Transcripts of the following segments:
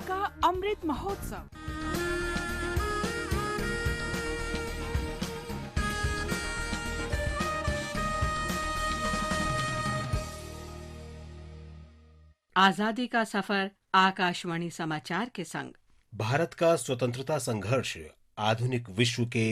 का अमृत महोत्सव। आजादी का सफर आकाशवाणी समाचार के संग। भारत का स्वतंत्रता संघर्ष आधुनिक विश्व के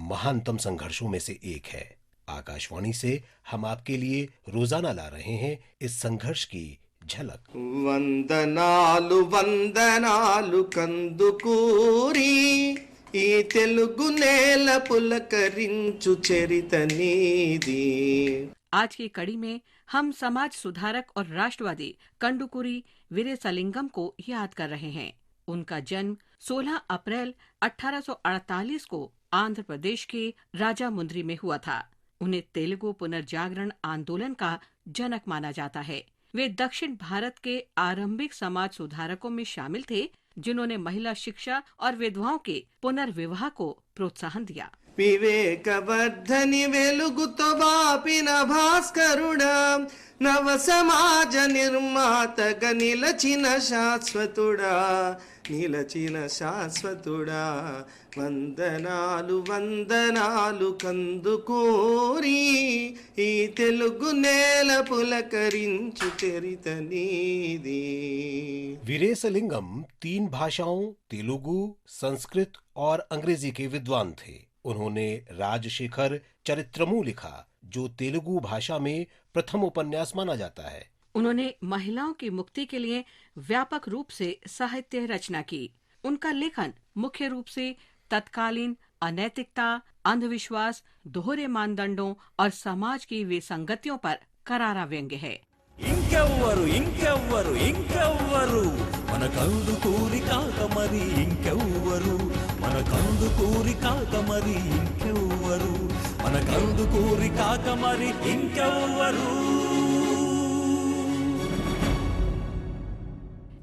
महानतम संघर्षों में से एक है। आकाशवाणी से हम आपके लिए रोजाना ला रहे हैं इस संघर्ष की झलक। వందనాలు వందనాలు కందుకూరి ఈ తెలుగు నేల పులకరించు చరిత నీది। आज की कड़ी में हम समाज सुधारक और राष्ट्रवादी कंदुकुरी वीरेसलिंगम को याद कर रहे हैं। उनका जन्म 16 अप्रैल 1848 को आंध्र प्रदेश के राजामुंद्री में हुआ था। उन्हें तेलुगु पुनर्जागरण आंदोलन का जनक माना जाता है। वे दक्षिण भारत के आरंभिक समाज सुधारकों में शामिल थे, जिन्होंने महिला शिक्षा और विधवाओं के पुनर्विवाह को प्रोत्साहन दिया। వివేకవర్ధని వెలుగుతో బాపిన భాస్కరుడా, నవ సమాజ నిర్మాతగా నిలచిన శాశ్వతుడా వందనాలు వందనాలు కందుకూరి ఈ తెలుగు నేల పులకరించు చరిత నీది। वीरेसलिंगम 3 भाषाओं तेलुगु, संस्कृत और अंग्रेजी के विद्वान थे। उन्होंने राजशेखर चरित्रमू लिखा, जो तेलुगु भाषा में प्रथम उपन्यास माना जाता है। उन्होंने महिलाओं की मुक्ति के लिए व्यापक रूप से साहित्य रचना की। उनका लेखन मुख्य रूप से तत्कालीन अनैतिकता, अंधविश्वास, दोहरे मानदंडों और समाज की विसंगतियों पर करारा व्यंग्य है। ఇంకెవ్వరు ఇంకెవ్వరు ఇంకెవ్వరు మన కందుకూరి కాక మరి ఇంకెవ్వరు, మన కందుకూరి కాక మరి ఇంకెవ్వరు, మన కందుకూరి కాక మరి ఇంకెవ్వరు।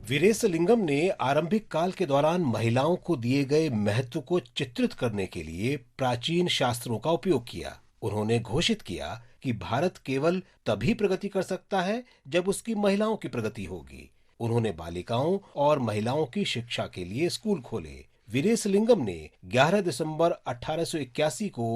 वीरेसलिंगम ने आरंभिक काल के दौरान महिलाओं को दिए गए महत्व को चित्रित करने के लिए प्राचीन शास्त्रों का उपयोग किया। उन्होंने घोषित किया कि भारत केवल तभी प्रगति कर सकता है जब उसकी महिलाओं की प्रगति होगी। उन्होंने बालिकाओं और महिलाओं की शिक्षा के लिए स्कूल खोले। वीरेसलिंगम ने 11 दिसंबर 1881 को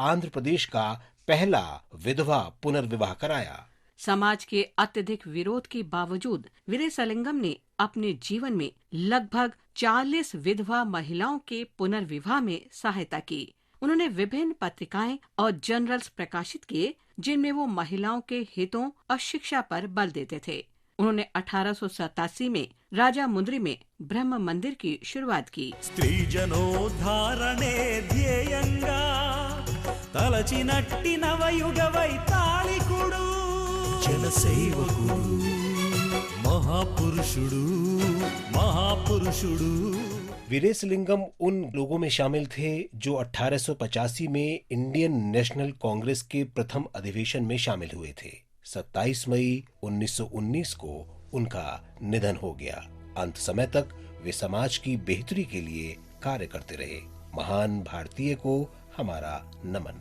आंध्र प्रदेश का पहला विधवा पुनर्विवाह कराया। समाज के अत्यधिक विरोध के बावजूद वीरेसलिंगम ने अपने जीवन में लगभग 40 विधवा महिलाओं के पुनर्विवाह में सहायता की। उन्होंने विभिन्न पत्रिकाएं और जर्नल्स प्रकाशित किए, जिनमें वो महिलाओं के हितों और शिक्षा पर बल देते थे। उन्होंने 1887 में राजामुंद्री में ब्रह्म मंदिर की शुरुआत की। స్త్రీ జనోద్ధారణే ధ్యేయంగా తలచినట్టి నవయుగ వైతాళికుడు, జనసేవకుడు, మహాపురుషుడు మహాపురుషుడు। वीरेसलिंगम उन लोगों में शामिल थे जो 1885 में इंडियन नेशनल कांग्रेस के प्रथम अधिवेशन में शामिल हुए थे। 27 मई 1919 को उनका निधन हो गया। अंत समय तक वे समाज की बेहतरी के लिए कार्य करते रहे। महान भारतीय को हमारा नमन।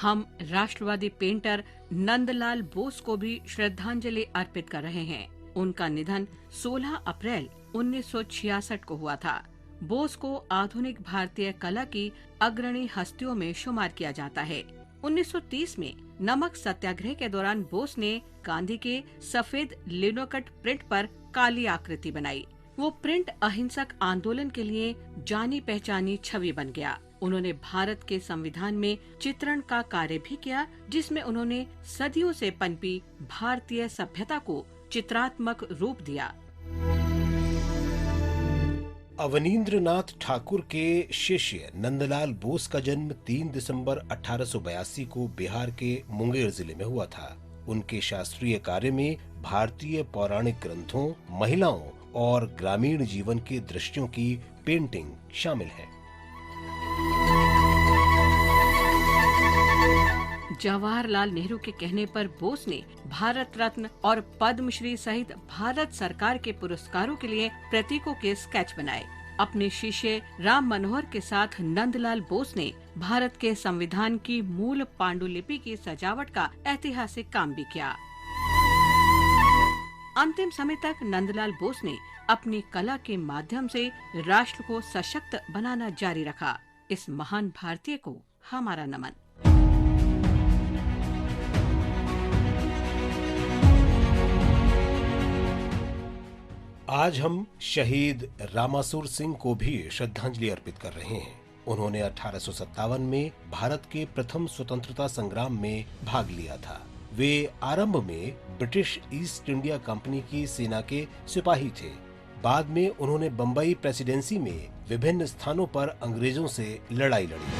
हम राष्ट्रवादी पेंटर नंदलाल बोस को भी श्रद्धांजलि अर्पित कर रहे हैं। उनका निधन 16 अप्रैल 1966 को हुआ था। बोस को आधुनिक भारतीय कला की अग्रणी हस्तियों में शुमार किया जाता है। 1930 में नमक सत्याग्रह के दौरान बोस ने गांधी के सफेद लिनोकट प्रिंट पर काली आकृति बनाई। वो प्रिंट अहिंसक आंदोलन के लिए जानी पहचानी छवि बन गया। उन्होंने भारत के संविधान में चित्रण का कार्य भी किया, जिसमें उन्होंने सदियों से पनपी भारतीय सभ्यता को चित्रात्मक रूप दिया। अवनींद्रनाथ ठाकुर के शिष्य नंदलाल बोस का जन्म 3 दिसंबर 1882 को बिहार के मुंगेर जिले में हुआ था। उनके शास्त्रीय कार्य में भारतीय पौराणिक ग्रंथों, महिलाओं और ग्रामीण जीवन के दृश्यों की पेंटिंग शामिल है। जवाहरलाल नेहरू के कहने पर बोस ने भारत रत्न और पद्मश्री सहित भारत सरकार के पुरस्कारों के लिए प्रतीकों के स्केच बनाए। अपने शिष्य राम मनोहर के साथ नंदलाल बोस ने भारत के संविधान की मूल पांडुलिपि की सजावट का ऐतिहासिक काम भी किया। अंतिम समय तक नंदलाल बोस ने अपनी कला के माध्यम से राष्ट्र को सशक्त बनाना जारी रखा। इस महान भारतीय को हमारा नमन। आज हम शहीद रामासुर सिंह को भी श्रद्धांजलि अर्पित कर रहे हैं। उन्होंने 1857 में भारत के प्रथम स्वतंत्रता संग्राम में भाग लिया था। वे आरंभ में ब्रिटिश ईस्ट इंडिया कंपनी की सेना के सिपाही थे। बाद में उन्होंने बम्बई प्रेसिडेंसी में विभिन्न स्थानों पर अंग्रेजों से लड़ाई लड़ी।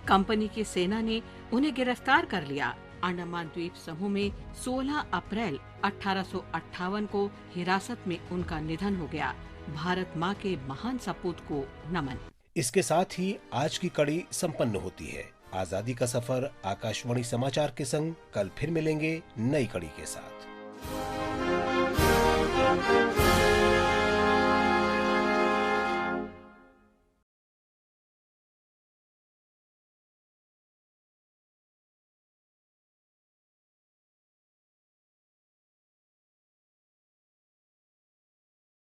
कंपनी की सेना ने उन्हें गिरफ्तार कर लिया। अंडमान द्वीप समूह में 16 अप्रैल 1858 को हिरासत में उनका निधन हो गया। भारत माँ के महान सपूत को नमन। इसके साथ ही आज की कड़ी संपन्न होती है। आजादी का सफर आकाशवाणी समाचार के संग कल फिर मिलेंगे नई कड़ी के साथ।